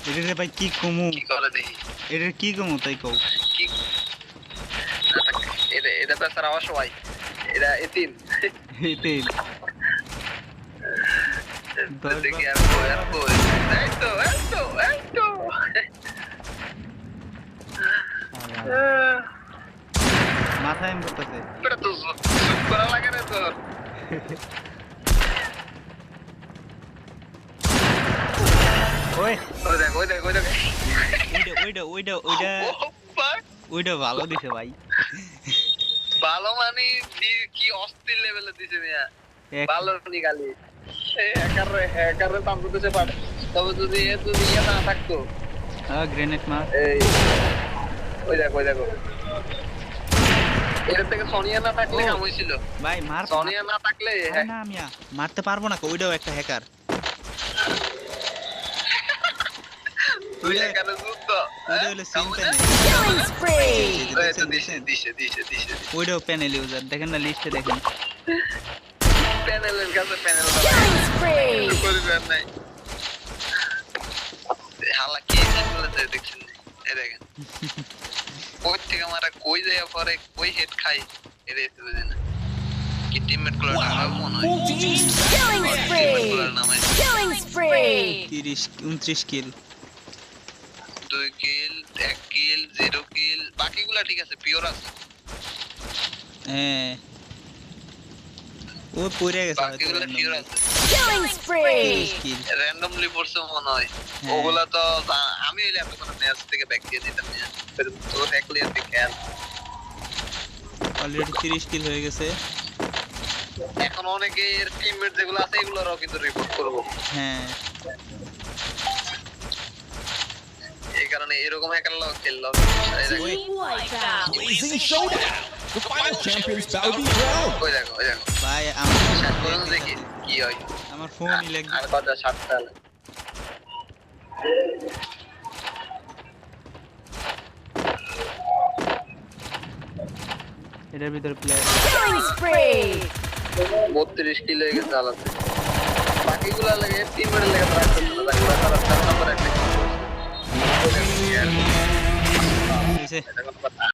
এটারে ভাই কি কমু কি করে দেখি এটার কি কমু তাই কও কি এটা বেচারা অসহায় এটা এতিম এতে দেখি আর কই এই তো মাথায় এম করতেছে এটা তো জুম করা লাগে না তোর ওই ওই দেখ ওইটা ভালো দিছে ভাই ভালো মানে কি অস্থির লেভেলে দিছে মিয়া ভালো নিগালি হ্যাকারে দাম দিতেছে পারে তবে যদি ইয়ে না থাকতো গ্রেনেড মার এই ওই দেখো এর থেকে সোনিয়া না থাকলে কাম হইছিল ভাই মার সোনিয়া না থাকলে না মিয়া মারতে পারবো না ওইটাও একটা হ্যাকার তুই এখানে যুদ্ধ ওইটা হলো সিম্পল এই তো দিছে ওইটাও প্যানেল ইউজার দেখেন না লিস্টে দেখেন প্যানেলের কাছে প্যানেল করবেন নাই হালা কি বলতে দেখছেন এই দেখেন ওই থেকে মারা কই যায় পরে কই হেড খাই এর এসে বুঝেন কি টিমমেট গুলো নাম মনে হয় Killing spree! 29 কিল 2 কিল 1 কিল 0 কিল বাকিগুলা ঠিক আছে পিওর আছে হ্যাঁ ও পড়ে গেছে বাকিগুলা পিওর আছে Killing spree! র্যান্ডমলি পড়ছে মনে হয় ওগুলা তো আমি হইলে এতক্ষণ ম্যাচ থেকে ব্যাক দিয়ে দিতাম না তো একলি আর খেল অলরেডি 30 কিল হয়ে গেছে এখন অনেকের টিমমেট যেগুলো আছে এগুলোরও কিন্তু রিপোর্ট করব হ্যাঁ এই কারণে এরকম হ্যাকার লগ খেললো Blazing showdown. The final champions bow to the ground. ওই দেখো ভাই আমার শাট করুন দেখি কি হয় আমার ফোনই লাগবে আর কথা 7 সাল এটার ভিতরে প্লেয়ার Killing spree! 32 কিলো হয়ে গেছে আলাদা বাকিগুলো লাগে টিমের লাগে ট্রাই করতে না বাকিগুলো তারা 4 নম্বর একটা হয়েছে এটা কথা